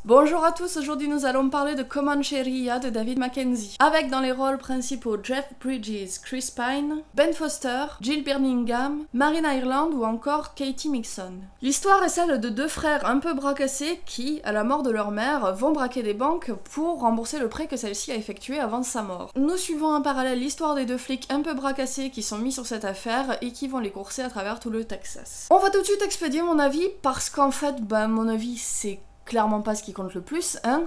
Bonjour à tous, aujourd'hui nous allons parler de Comancheria de David Mackenzie, avec dans les rôles principaux Jeff Bridges, Chris Pine, Ben Foster, Jill Birmingham, Marina Ireland ou encore Katie Mixon. L'histoire est celle de deux frères un peu bracassés qui, à la mort de leur mère, vont braquer des banques pour rembourser le prêt que celle-ci a effectué avant sa mort. Nous suivons en parallèle l'histoire des deux flics un peu bracassés qui sont mis sur cette affaire et qui vont les courser à travers tout le Texas. On va tout de suite expédier mon avis parce qu'en fait, mon avis c'est clairement pas ce qui compte le plus, hein.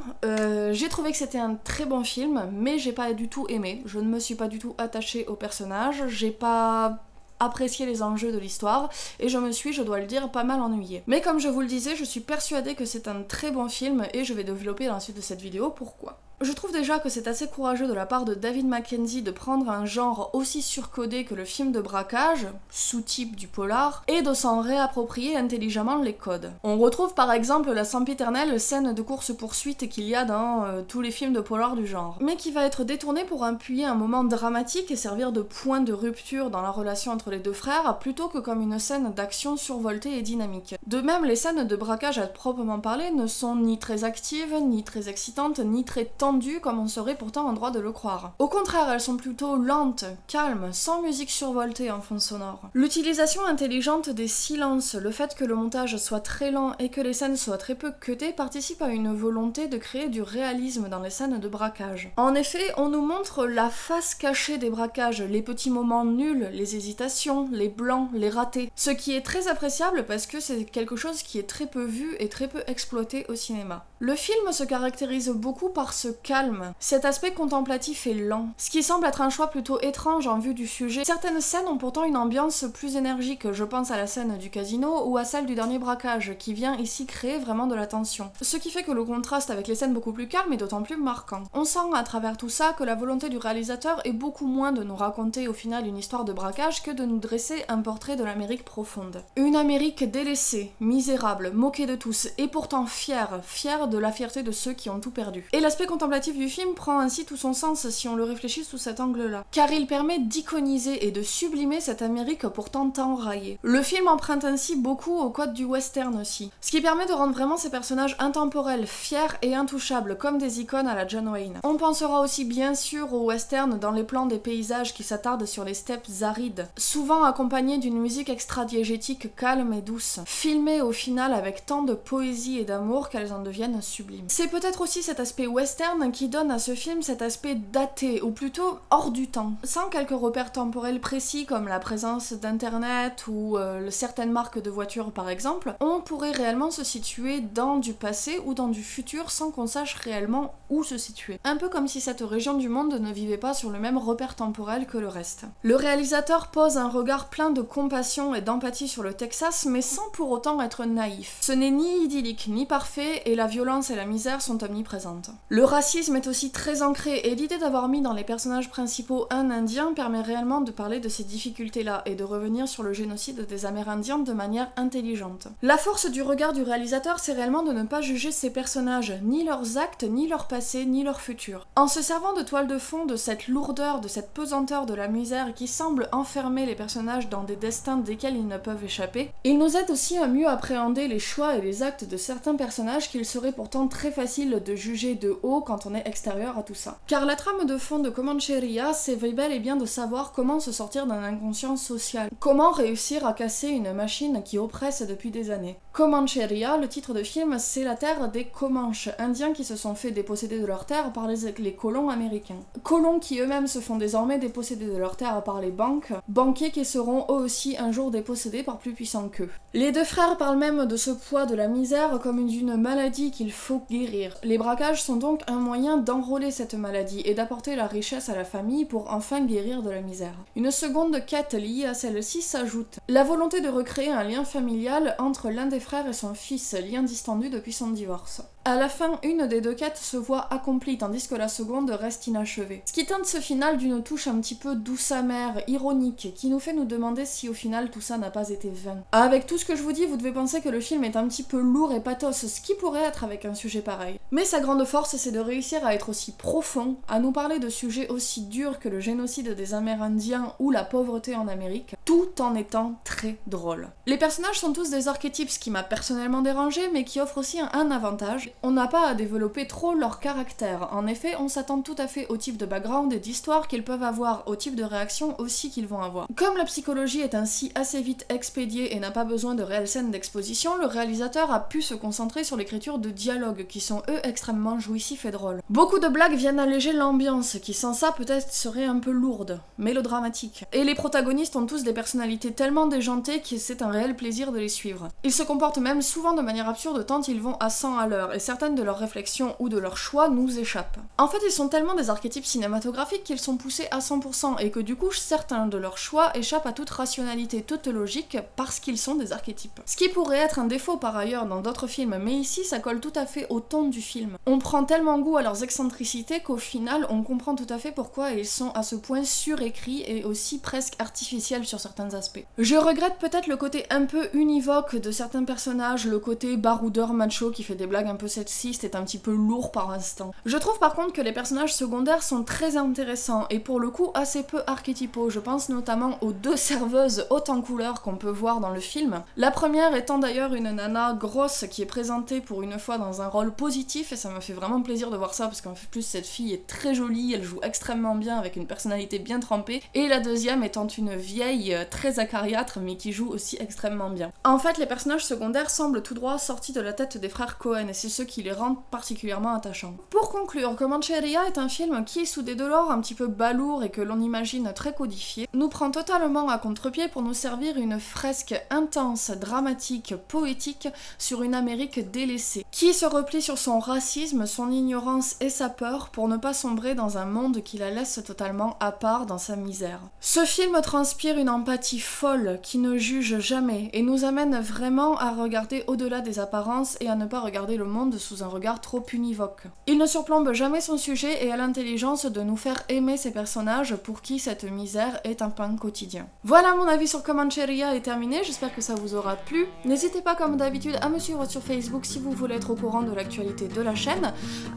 J'ai trouvé que c'était un très bon film, mais j'ai pas du tout aimé. Je ne me suis pas du tout attachée au personnage, j'ai pas apprécié les enjeux de l'histoire, et je dois le dire, pas mal ennuyée. Mais comme je vous le disais, je suis persuadée que c'est un très bon film, et je vais développer dans la suite de cette vidéo pourquoi. Je trouve déjà que c'est assez courageux de la part de David Mackenzie de prendre un genre aussi surcodé que le film de braquage, sous-type du polar, et de s'en réapproprier intelligemment les codes. On retrouve par exemple la sempiternelle scène de course-poursuite qu'il y a dans tous les films de polar du genre, mais qui va être détournée pour appuyer un moment dramatique et servir de point de rupture dans la relation entre les deux frères, plutôt que comme une scène d'action survoltée et dynamique. De même, les scènes de braquage à proprement parler ne sont ni très actives, ni très excitantes, ni très tendues comme on serait pourtant en droit de le croire. Au contraire, elles sont plutôt lentes, calmes, sans musique survoltée en fond sonore. L'utilisation intelligente des silences, le fait que le montage soit très lent et que les scènes soient très peu cutées participe à une volonté de créer du réalisme dans les scènes de braquage. En effet, on nous montre la face cachée des braquages, les petits moments nuls, les hésitations, les blancs, les ratés. Ce qui est très appréciable parce que c'est quelque chose qui est très peu vu et très peu exploité au cinéma. Le film se caractérise beaucoup par ce calme, cet aspect contemplatif et lent, ce qui semble être un choix plutôt étrange en vue du sujet. Certaines scènes ont pourtant une ambiance plus énergique, je pense à la scène du casino ou à celle du dernier braquage, qui vient ici créer vraiment de la tension. Ce qui fait que le contraste avec les scènes beaucoup plus calmes est d'autant plus marquant. On sent à travers tout ça que la volonté du réalisateur est beaucoup moins de nous raconter au final une histoire de braquage que de nous dresser un portrait de l'Amérique profonde. Une Amérique délaissée, misérable, moquée de tous, et pourtant fière de la fierté de ceux qui ont tout perdu. Et l'aspect contemplatif du film prend ainsi tout son sens si on le réfléchit sous cet angle-là, car il permet d'iconiser et de sublimer cette Amérique pourtant enraillée. Le film emprunte ainsi beaucoup au code du western aussi, ce qui permet de rendre vraiment ces personnages intemporels, fiers et intouchables, comme des icônes à la John Wayne. On pensera aussi bien sûr au western dans les plans des paysages qui s'attardent sur les steppes arides, souvent accompagnés d'une musique extra-diégétique calme et douce, filmée au final avec tant de poésie et d'amour qu'elles en deviennent sublimes. C'est peut-être aussi cet aspect western qui donne à ce film cet aspect daté, ou plutôt hors du temps. Sans quelques repères temporels précis comme la présence d'internet ou certaines marques de voitures par exemple, on pourrait réellement se situer dans du passé ou dans du futur sans qu'on sache réellement où se situer. Un peu comme si cette région du monde ne vivait pas sur le même repère temporel que le reste. Le réalisateur pose un regard plein de compassion et d'empathie sur le Texas, mais sans pour autant être naïf. Ce n'est ni idyllique ni parfait, et la violence et la misère sont omniprésentes. Le racisme est aussi très ancré, et l'idée d'avoir mis dans les personnages principaux un Indien permet réellement de parler de ces difficultés-là et de revenir sur le génocide des Amérindiens de manière intelligente. La force du regard du réalisateur, c'est réellement de ne pas juger ces personnages, ni leurs actes, ni leur passé, ni leur futur. En se servant de toile de fond de cette lourdeur, de cette pesanteur de la misère qui semble enfermer les personnages dans des destins desquels ils ne peuvent échapper, il nous aide aussi à mieux appréhender les choix et les actes de certains personnages qu'il serait pourtant très facile de juger de haut quand on est extérieur à tout ça. Car la trame de fond de Comancheria, c'est bel et bien de savoir comment se sortir d'un inconscient social. Comment réussir à casser une machine qui oppresse depuis des années. Comancheria, le titre de film, c'est la terre des Comanches, indiens qui se sont fait déposséder de leur terre par les colons américains. Colons qui eux-mêmes se font désormais déposséder de leur terre par les banques, banquiers qui seront eux aussi un jour dépossédés par plus puissants qu'eux. Les deux frères parlent même de ce poids de la misère comme d'une maladie qu'il faut guérir. Les braquages sont donc un moyen d'enrôler cette maladie et d'apporter la richesse à la famille pour enfin guérir de la misère. Une seconde quête liée à celle-ci s'ajoute. La volonté de recréer un lien familial entre l'un des frère et son fils, lien distendu depuis son divorce. À la fin, une des deux quêtes se voit accomplie, tandis que la seconde reste inachevée. Ce qui teinte ce final d'une touche un petit peu douce amère, ironique, qui nous fait nous demander si au final tout ça n'a pas été vain. Avec tout ce que je vous dis, vous devez penser que le film est un petit peu lourd et pathos, ce qui pourrait être avec un sujet pareil. Mais sa grande force, c'est de réussir à être aussi profond, à nous parler de sujets aussi durs que le génocide des Amérindiens ou la pauvreté en Amérique, tout en étant très drôle. Les personnages sont tous des archétypes, ce qui m'a personnellement dérangé, mais qui offre aussi un avantage, mais on n'a pas à développer trop leur caractère. En effet, on s'attend tout à fait au type de background et d'histoire qu'ils peuvent avoir, au type de réaction aussi qu'ils vont avoir. Comme la psychologie est ainsi assez vite expédiée et n'a pas besoin de réelles scènes d'exposition, le réalisateur a pu se concentrer sur l'écriture de dialogues qui sont eux extrêmement jouissifs et drôles. Beaucoup de blagues viennent alléger l'ambiance, qui sans ça peut-être serait un peu lourde, mélodramatique. Et les protagonistes ont tous des personnalités tellement déjantées que c'est un réel plaisir de les suivre. Ils se comportent même souvent de manière absurde tant ils vont à 100 à l'heure, et certaines de leurs réflexions ou de leurs choix nous échappent. En fait, ils sont tellement des archétypes cinématographiques qu'ils sont poussés à 100%, et que du coup, certains de leurs choix échappent à toute rationalité, toute logique, parce qu'ils sont des archétypes. Ce qui pourrait être un défaut par ailleurs dans d'autres films, mais ici ça colle tout à fait au ton du film. On prend tellement goût à leurs excentricités qu'au final, on comprend tout à fait pourquoi ils sont à ce point surécrits et aussi presque artificiels sur certains aspects. Je regrette peut-être le côté un peu univoque de certains personnages, le côté baroudeur macho qui fait des blagues un peu sexistes est un petit peu lourd par instant. Je trouve par contre que les personnages secondaires sont très intéressants et pour le coup assez peu archétypaux. Je pense notamment aux deux serveuses hautes en couleurs qu'on peut voir dans le film. La première étant d'ailleurs une nana grosse qui est présentée pour une fois dans un rôle positif et ça me fait vraiment plaisir de voir ça parce qu'en plus cette fille est très jolie, elle joue extrêmement bien avec une personnalité bien trempée, et la deuxième étant une vieille très acariâtre mais qui joue aussi extrêmement bien. En fait, les personnages secondaires semblent tout droit sortis de la tête des frères Coen et c'est ce qui les rend particulièrement attachants. Pour conclure, Comancheria est un film qui, sous des dolors un petit peu balourds et que l'on imagine très codifiés, nous prend totalement à contre-pied pour nous servir une fresque intense, dramatique, poétique sur une Amérique délaissée, qui se replie sur son racisme, son ignorance et sa peur pour ne pas sombrer dans un monde qui la laisse totalement à part dans sa misère. Ce film transpire une empathie folle qui ne juge jamais et nous amène vraiment à regarder au-delà des apparences et à ne pas regarder le monde sous un regard trop univoque. Il ne surplombe jamais son sujet et a l'intelligence de nous faire aimer ces personnages pour qui cette misère est un pain quotidien. Voilà, mon avis sur Comancheria est terminé, j'espère que ça vous aura plu. N'hésitez pas comme d'habitude à me suivre sur Facebook si vous voulez être au courant de l'actualité de la chaîne,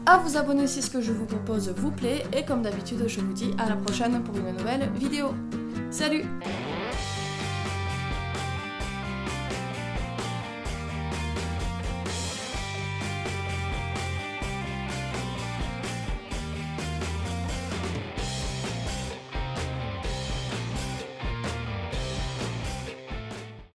à vous abonner si ce que je vous propose vous plaît, et comme d'habitude je vous dis à la prochaine pour une nouvelle vidéo. Salut!